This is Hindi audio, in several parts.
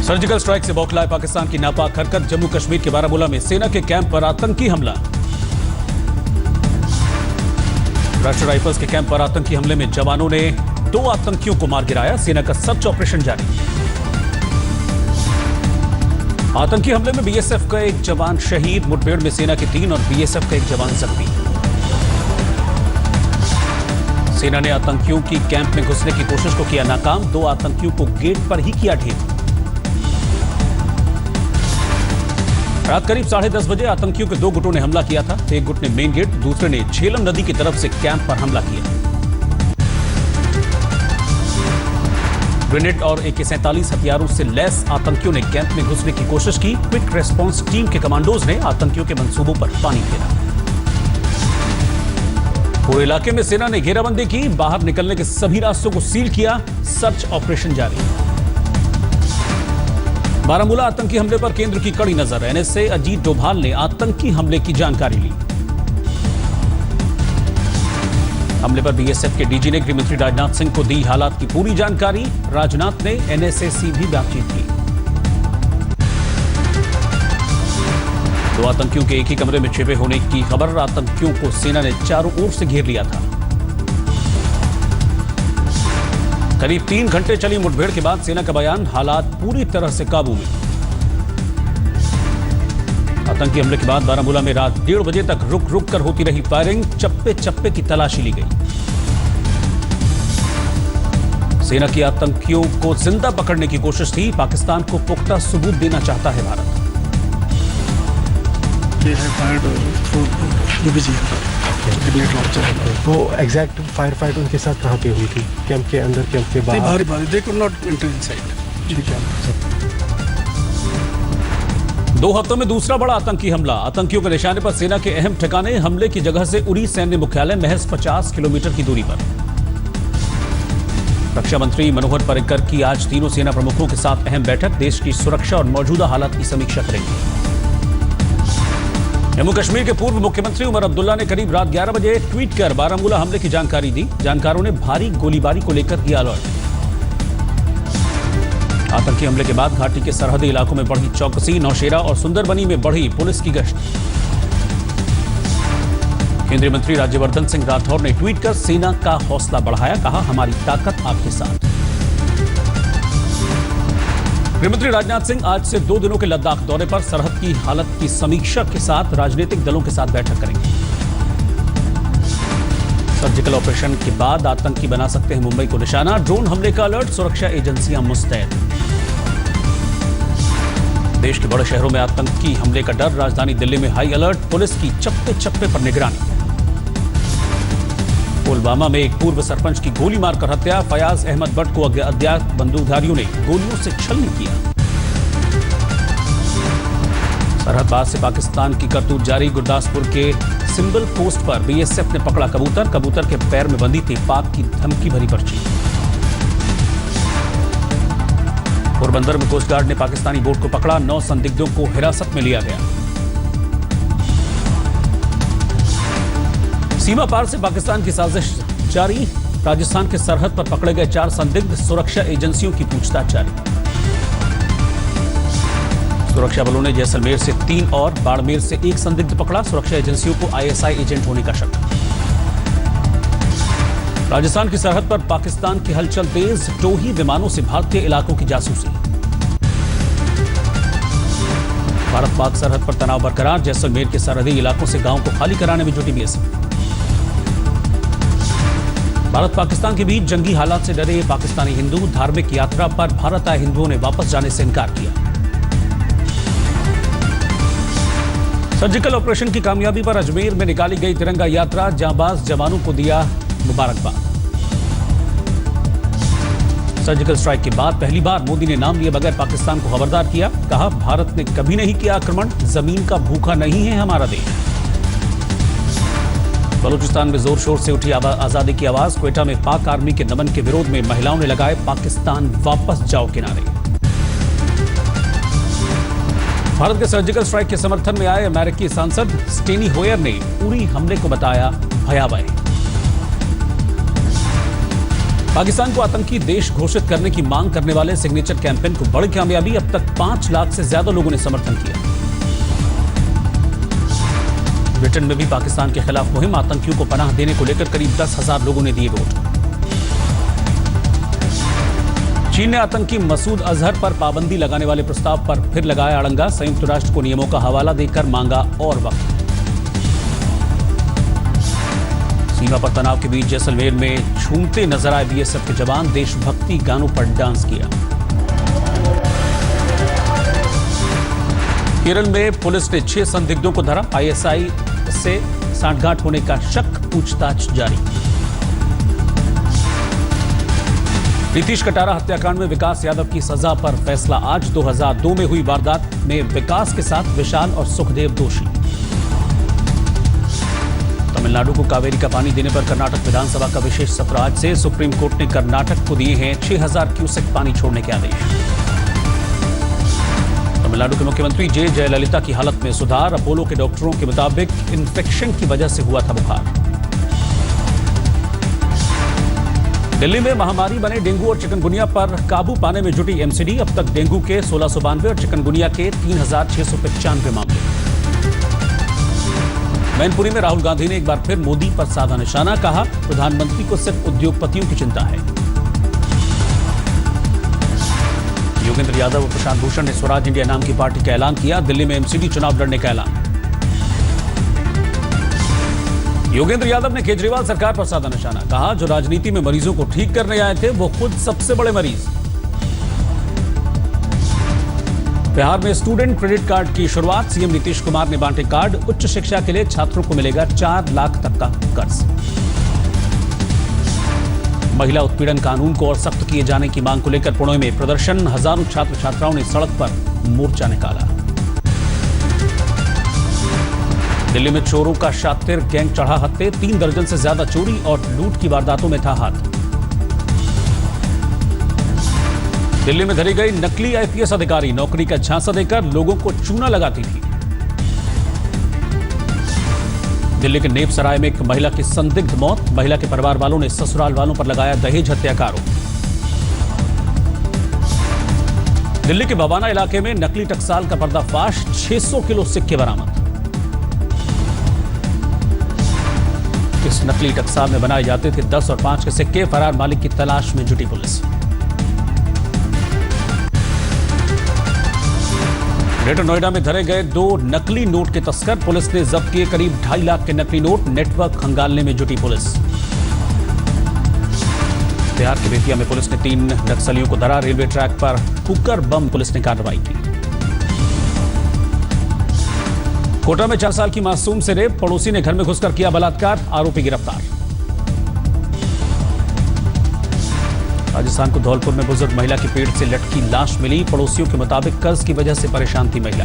सर्जिकल स्ट्राइक से बौखलाए पाकिस्तान की नापाक हरकत। जम्मू कश्मीर के बारामूला में सेना के कैंप पर आतंकी हमला। राष्ट्रीय राइफल्स के कैंप पर आतंकी हमले में जवानों ने 2 आतंकियों को मार गिराया। सेना का सर्च ऑपरेशन जारी। आतंकी हमले में बीएसएफ का एक जवान शहीद। मुठभेड़ में सेना के 3 और बीएसएफ का एक जवान जख्मी। सेना ने आतंकियों की कैंप में घुसने की कोशिश को किया नाकाम। 2 आतंकियों को गेट पर ही किया ढेर। रात करीब 10:30 बजे आतंकियों के 2 गुटों ने हमला किया था। एक गुट ने मेन गेट, दूसरे ने झेलम नदी की तरफ से कैंप पर हमला किया। ग्रेनेड और AK-47 हथियारों से लैस आतंकियों ने कैंप में घुसने की कोशिश की। क्विक रेस्पॉन्स टीम के कमांडोज ने आतंकियों के मंसूबों पर पानी फेरा। पूरे इलाके में सेना ने घेराबंदी की। बाहर निकलने के सभी रास्तों को सील किया। सर्च ऑपरेशन जारी। बारामूला आतंकी हमले पर केंद्र की कड़ी नजर। NSA अजीत डोभाल ने आतंकी हमले की जानकारी ली। हमले पर बीएसएफ के डीजी ने गृहमंत्री राजनाथ सिंह को दी हालात की पूरी जानकारी। राजनाथ ने NSA से भी बातचीत की। 2 आतंकियों के एक ही कमरे में छिपे होने की खबर। आतंकियों को सेना ने चारों ओर से घेर लिया था। करीब 3 घंटे चली मुठभेड़ के बाद सेना का बयान, हालात पूरी तरह से काबू में। आतंकी हमले के बाद बारामूला में रात 1:30 बजे तक रुक रुक कर होती रही फायरिंग। चप्पे चप्पे की तलाशी ली गई। सेना की आतंकियों को जिंदा पकड़ने की कोशिश थी। पाकिस्तान को पुख्ता सबूत देना चाहता है भारत। वो एग्जैक्ट फायर फाइट उनके साथ कहाँ पे हुई थी? कैंप के अंदर, कैंप के बाहर? They could not enter inside. 2 हफ्तों में दूसरा बड़ा आतंकी हमला। आतंकियों के निशाने पर सेना के अहम ठिकाने। हमले की जगह से उड़ी सैन्य मुख्यालय महज 50 किलोमीटर की दूरी पर। रक्षा मंत्री मनोहर पर्रिकर की आज तीनों सेना प्रमुखों के साथ अहम बैठक। देश की सुरक्षा और मौजूदा हालात की समीक्षा करेंगे। जम्मू कश्मीर के पूर्व मुख्यमंत्री उमर अब्दुल्ला ने करीब रात 11 बजे ट्वीट कर बारामूला हमले की जानकारी दी। जानकारों ने भारी गोलीबारी को लेकर किया अलर्ट। आतंकी हमले के बाद घाटी के सरहदी इलाकों में बढ़ी चौकसी। नौशेरा और सुंदरबनी में बढ़ी पुलिस की गश्त। केंद्रीय मंत्री राज्यवर्धन सिंह राठौर ने ट्वीट कर सेना का हौसला बढ़ाया। कहा, हमारी ताकत आपके साथ। गृहमंत्री राजनाथ सिंह आज से 2 दिनों के लद्दाख दौरे पर। सरहद की हालत की समीक्षा के साथ राजनीतिक दलों के साथ बैठक करेंगे। सर्जिकल ऑपरेशन के बाद आतंकी बना सकते हैं मुंबई को निशाना। ड्रोन हमले का अलर्ट। सुरक्षा एजेंसियां मुस्तैद। देश के बड़े शहरों में आतंकी हमले का डर। राजधानी दिल्ली में हाई अलर्ट। पुलिस की चप्पे चप्पे पर निगरानी। पुलवामा में एक पूर्व सरपंच की गोली मारकर हत्या। फयाज अहमद भट्ट को अज्ञात बंदूकधारियों ने गोलियों से छलनी किया। सरहद पार से पाकिस्तान की करतूत जारी। गुरदासपुर के सिंबल पोस्ट पर बीएसएफ ने पकड़ा कबूतर। कबूतर के पैर में बंधी थी पाक की धमकी भरी पर्ची। पोरबंदर में कोस्ट गार्ड ने पाकिस्तानी बोट को पकड़ा। 9 संदिग्धों को हिरासत में लिया गया। सीमा पार से पाकिस्तान की साजिश जारी। राजस्थान के सरहद पर पकड़े गए 4 संदिग्ध। सुरक्षा एजेंसियों की पूछताछ जारी। सुरक्षा बलों ने जैसलमेर से 3 और बाड़मेर से 1 संदिग्ध पकड़ा। सुरक्षा एजेंसियों को ISI एजेंट होने का शक। राजस्थान की सरहद पर पाकिस्तान की हलचल तेज। टोही विमानों से भारतीय इलाकों की जासूसी। भारत पाक सरहद पर तनाव बरकरार। जैसलमेर के सरहदी इलाकों से गांव को खाली कराने में जुटी बीएसएफ। भारत पाकिस्तान के बीच जंगी हालात से डरे पाकिस्तानी हिंदू। धार्मिक यात्रा पर भारत आए हिंदुओं ने वापस जाने से इनकार किया। सर्जिकल ऑपरेशन की कामयाबी पर अजमेर में निकाली गई तिरंगा यात्रा। जांबाज जवानों को दिया मुबारकबाद। सर्जिकल स्ट्राइक के बाद पहली बार मोदी ने नाम लिए बगैर पाकिस्तान को खबरदार किया। कहा, भारत ने कभी नहीं किया आक्रमण। जमीन का भूखा नहीं है हमारा देश। बलूचिस्तान में जोर शोर से उठी आजादी की आवाज। क्वेटा में पाक आर्मी के नमन के विरोध में महिलाओं ने लगाए पाकिस्तान वापस जाओ के नारे। भारत के सर्जिकल स्ट्राइक के समर्थन में आए अमेरिकी सांसद स्टेनी होयर ने उरी हमले को बताया भयावह। पाकिस्तान को आतंकी देश घोषित करने की मांग करने वाले सिग्नेचर कैंपेन को बड़ी कामयाबी, अब तक 5 लाख से ज्यादा लोगों ने समर्थन किया। ब्रिटेन में भी पाकिस्तान के खिलाफ मुहिम, आतंकियों को पनाह देने को लेकर करीब 10,000 लोगों ने दिए वोट। चीन ने आतंकी मसूद अजहर पर पाबंदी लगाने वाले प्रस्ताव पर फिर लगाया अड़ंगा, संयुक्त राष्ट्र को नियमों का हवाला देकर मांगा और वक्त। सीमा पर तनाव के बीच जैसलमेर में झूमते नजर आए बीएसएफ के जवान, देशभक्ति गानों पर डांस किया। केरल में पुलिस ने 6 संदिग्धों को धरा, आईएसआई से सांठगांठ होने का शक, पूछताछ जारी। नीतीश कटारा हत्याकांड में विकास यादव की सजा पर फैसला आज। 2002 में हुई वारदात में विकास के साथ विशाल और सुखदेव दोषी। तमिलनाडु को कावेरी का पानी देने पर कर्नाटक विधानसभा का विशेष सत्र आज से। सुप्रीम कोर्ट ने कर्नाटक को दिए हैं 6,000 क्यूसेक पानी छोड़ने के आदेश। तमिलनाडु के मुख्यमंत्री जे जयललिता की हालत में सुधार, अपोलो के डॉक्टरों के मुताबिक इन्फेक्शन की वजह से हुआ था बुखार। दिल्ली में महामारी बने डेंगू और चिकनगुनिया पर काबू पाने में जुटी एमसीडी, अब तक डेंगू के 1692 और चिकनगुनिया के 3,695 मामले। मैनपुरी में राहुल गांधी ने एक बार फिर मोदी पर साधा निशाना, कहा प्रधानमंत्री को सिर्फ उद्योगपतियों की चिंता है। योगेंद्र यादव और प्रशांत भूषण ने स्वराज इंडिया नाम की पार्टी का ऐलान किया, दिल्ली में एमसीडी चुनाव लड़ने का ऐलान। योगेंद्र यादव ने केजरीवाल सरकार पर साधा निशाना, कहा जो राजनीति में मरीजों को ठीक करने आए थे वो खुद सबसे बड़े मरीज। बिहार में स्टूडेंट क्रेडिट कार्ड की शुरुआत, सीएम नीतीश कुमार ने बांटे कार्ड, उच्च शिक्षा के लिए छात्रों को मिलेगा 4 लाख तक का कर्ज। महिला उत्पीड़न कानून को और सख्त किए जाने की मांग को लेकर पुणे में प्रदर्शन, हजारों छात्र छात्राओं ने सड़क पर मोर्चा निकाला। दिल्ली में चोरों का शातिर गैंग चढ़ा हत्थे, 3 दर्जन से ज्यादा चोरी और लूट की वारदातों में था हाथ। दिल्ली में धरी गई नकली आईपीएस अधिकारी, नौकरी का झांसा देकर लोगों को चूना लगाती थी। दिल्ली के नेप सराय में एक महिला की संदिग्ध मौत, महिला के परिवार वालों ने ससुराल वालों पर लगाया दहेज हत्या का आरोप। दिल्ली के बवाना इलाके में नकली टकसाल का पर्दाफाश, 600 किलो सिक्के बरामद। इस नकली टकसाल में बनाए जाते थे 10 और 5 के सिक्के, फरार मालिक की तलाश में जुटी पुलिस। ग्रेटर नोएडा में धरे गए 2 नकली नोट के तस्कर, पुलिस ने जब्त किए करीब 2.5 लाख के नकली नोट, नेटवर्क खंगालने में जुटी पुलिस। बिहार के बेतिया में पुलिस ने 3 नक्सलियों को धरा, रेलवे ट्रैक पर कुकर बम पुलिस ने कार्रवाई की। कोटा में 4 साल की मासूम से रेप, पड़ोसी ने घर में घुसकर किया बलात्कार, आरोपी गिरफ्तार। राजस्थान को धौलपुर में बुजुर्ग महिला की पेट से लटकी लाश मिली, पड़ोसियों के मुताबिक कर्ज की वजह से परेशान थी महिला।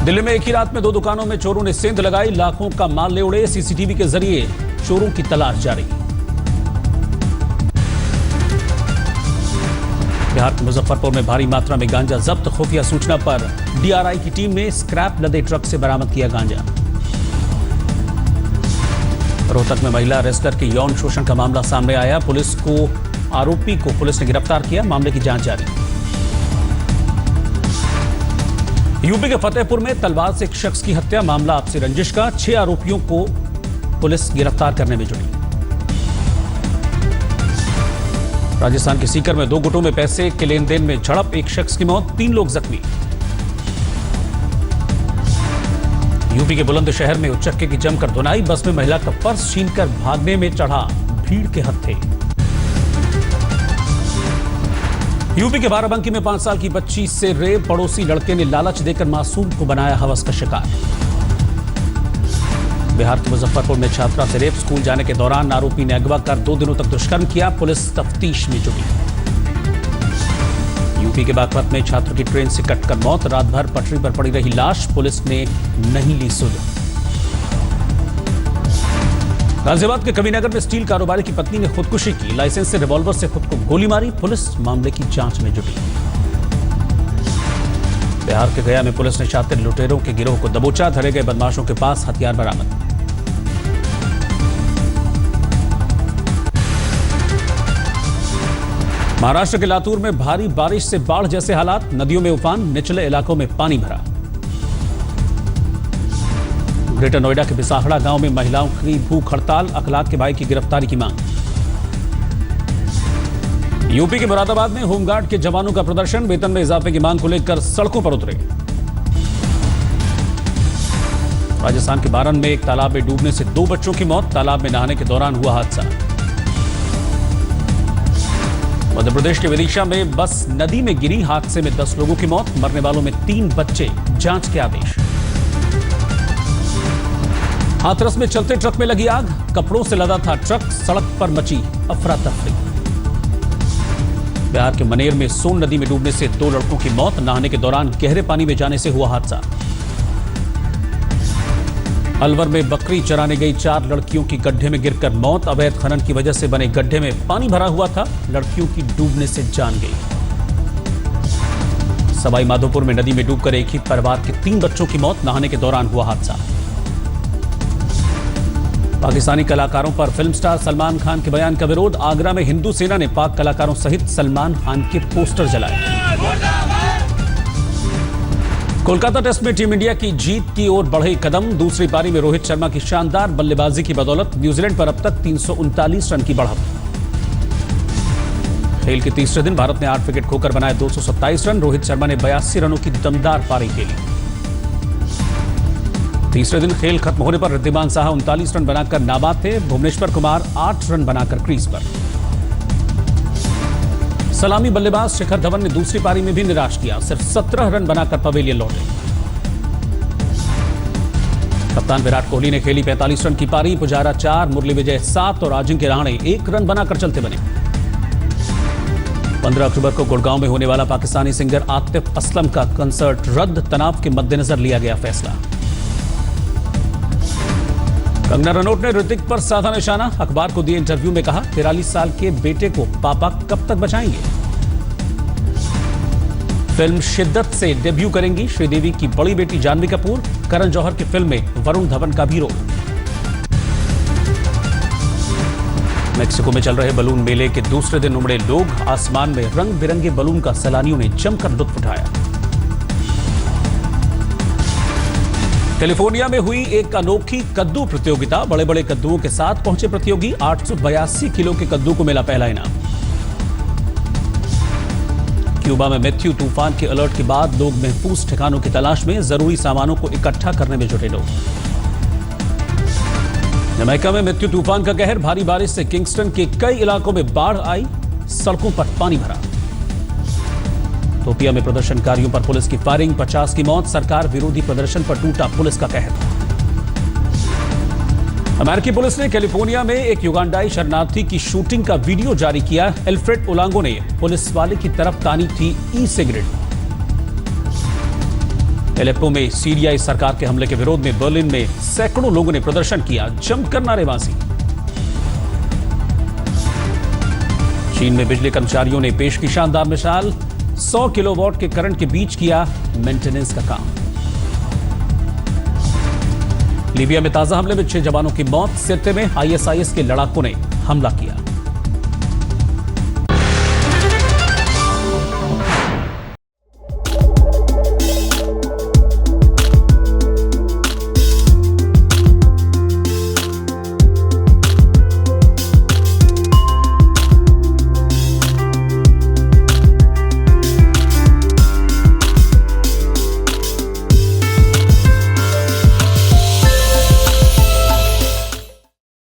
दिल्ली में एक ही रात में 2 दुकानों में चोरों ने सेंध लगाई, लाखों का माल ले उड़े, सीसीटीवी के जरिए चोरों की तलाश जारी। बिहार के मुजफ्फरपुर में भारी मात्रा में गांजा जब्त, खुफिया सूचना पर डीआरआई की टीम ने स्क्रैप लदे ट्रक से बरामद किया गांजा। रोहतक में महिला रेसलर के यौन शोषण का मामला सामने आया, पुलिस को आरोपी को पुलिस ने गिरफ्तार किया, मामले की जांच जारी। यूपी के फतेहपुर में तलवार से एक शख्स की हत्या, मामला आपसी रंजिश का, 6 आरोपियों को पुलिस गिरफ्तार करने में जुटी। राजस्थान के सीकर में 2 गुटों में पैसे के लेन देन में झड़प, एक शख्स की मौत, 3 लोग जख्मी। यूपी के बुलंदशहर में उचक्के की जमकर धुनाई, बस में महिला का पर्स छीनकर भागने में चढ़ा भीड़ के हत्थे। यूपी के बाराबंकी में 5 साल की बच्ची से रेप, पड़ोसी लड़के ने लालच देकर मासूम को बनाया हवस का शिकार। बिहार के मुजफ्फरपुर में छात्रा से रेप, स्कूल जाने के दौरान आरोपी ने अगवा कर 2 दिनों तक दुष्कर्म किया, पुलिस तफ्तीश में जुटी। यूपी के बागपत में छात्र की ट्रेन से कटकर मौत, रात भर पटरी पर पड़ी रही लाश, पुलिस ने नहीं ली सुध। गाजियाबाद के कबीरनगर में स्टील कारोबारी की पत्नी ने खुदकुशी की, लाइसेंस से रिवॉल्वर से खुद को गोली मारी, पुलिस मामले की जांच में जुटी। बिहार के गया में पुलिस ने शातिर लुटेरों के गिरोह को दबोचा, धरे गए बदमाशों के पास हथियार बरामद। महाराष्ट्र के लातूर में भारी बारिश से बाढ़ जैसे हालात, नदियों में उफान, निचले इलाकों में पानी भरा। ग्रेटर नोएडा के बिसाहड़ा गांव में महिलाओं की भूख हड़ताल, अखलाक के भाई की गिरफ्तारी की मांग। यूपी के मुरादाबाद में होमगार्ड के जवानों का प्रदर्शन, वेतन में इजाफे की मांग को लेकर सड़कों पर उतरे। राजस्थान के बारन में एक तालाब में डूबने से 2 बच्चों की मौत, तालाब में नहाने के दौरान हुआ हादसा। मध्य प्रदेश के विदिशा में बस नदी में गिरी, हादसे में 10 लोगों की मौत, मरने वालों में 3 बच्चे, जांच के आदेश। हाथरस में चलते ट्रक में लगी आग, कपड़ों से लदा था ट्रक, सड़क पर मची अफरा तफरी। बिहार के मनेर में सोन नदी में डूबने से 2 लड़कों की मौत, नहाने के दौरान गहरे पानी में जाने से हुआ हादसा। अलवर में बकरी चराने गई 4 लड़कियों की गड्ढे में गिरकर मौत, अवैध खनन की वजह से बने गड्ढे में पानी भरा हुआ था, लड़कियों की डूबने से जान गई। सवाई माधोपुर में नदी में डूबकर एक ही परिवार के 3 बच्चों की मौत, नहाने के दौरान हुआ हादसा। पाकिस्तानी कलाकारों पर फिल्म स्टार सलमान खान के बयान का विरोध, आगरा में हिंदू सेना ने पाक कलाकारों सहित सलमान खान के पोस्टर जलाए। कोलकाता टेस्ट में टीम इंडिया की जीत की ओर बढ़े कदम, दूसरी पारी में रोहित शर्मा की शानदार बल्लेबाजी की बदौलत न्यूजीलैंड पर अब तक 339 रन की बढ़त। खेल के तीसरे दिन भारत ने 8 विकेट खोकर बनाए 227 रन, रोहित शर्मा ने 82 रनों की दमदार पारी खेली। तीसरे दिन खेल खत्म होने पर रिद्धिमान साहा 39 रन बनाकर नाबाद थे, भुवनेश्वर कुमार 8 रन बनाकर क्रीज पर। सलामी बल्लेबाज शिखर धवन ने दूसरी पारी में भी निराश किया, सिर्फ 17 रन बनाकर पवेलियन लौटे। कप्तान विराट कोहली ने खेली 45 रन की पारी, पुजारा 4, मुरली विजय 7 और अजिंक्य रहाणे 1 रन बनाकर चलते बने। 15 अक्टूबर को गुड़गांव में होने वाला पाकिस्तानी सिंगर आतिफ असलम का कंसर्ट रद्द, तनाव के मद्देनजर लिया गया फैसला। कंगना रनौत ने ऋतिक पर साधा निशाना, अखबार को दिए इंटरव्यू में कहा 43 साल के बेटे को पापा कब तक बचाएंगे। फिल्म शिद्दत से डेब्यू करेंगी श्रीदेवी की बड़ी बेटी जानवी कपूर, करण जौहर की फिल्म में वरुण धवन का भी रोल। मेक्सिको में चल रहे बलून मेले के दूसरे दिन उमड़े लोग, आसमान में रंग बिरंगे बलून का सैलानियों ने जमकर लुत्फ उठाया। कैलिफोर्निया में हुई एक अनोखी कद्दू प्रतियोगिता, बड़े बड़े कद्दुओं के साथ पहुंचे प्रतियोगी, 882 किलो के कद्दू को मिला पहला इनाम। क्यूबा में मैथ्यू तूफान के अलर्ट के बाद लोग महफूज ठिकानों की तलाश में, जरूरी सामानों को इकट्ठा करने में जुटे लोग। जमैका में मैथ्यू तूफान का कहर, भारी बारिश से किंगस्टन के कई इलाकों में बाढ़ आई, सड़कों पर पानी भरा। टोपिया में प्रदर्शनकारियों पर पुलिस की फायरिंग, 50 की मौत, सरकार विरोधी प्रदर्शन पर टूटा पुलिस का कहर। अमेरिकी पुलिस ने कैलिफोर्निया में एक युगांडाई शरणार्थी की शूटिंग का वीडियो जारी किया, एल्फ्रेड ओलांगो ने पुलिस वाले की तरफ तानी थी ई सिगरेट। एलेप्पो में सीरियाई सरकार के हमले के विरोध में बर्लिन में सैकड़ों लोगों ने प्रदर्शन किया, जमकर नारेबाजी। चीन में बिजली कर्मचारियों ने पेश की शानदार मिसाल, 100 किलोवाट के करंट के बीच किया मेंटेनेंस का काम। लीबिया में ताजा हमले में 6 जवानों की मौत, सिरते में आईएसआईएस के लड़ाकों ने हमला किया।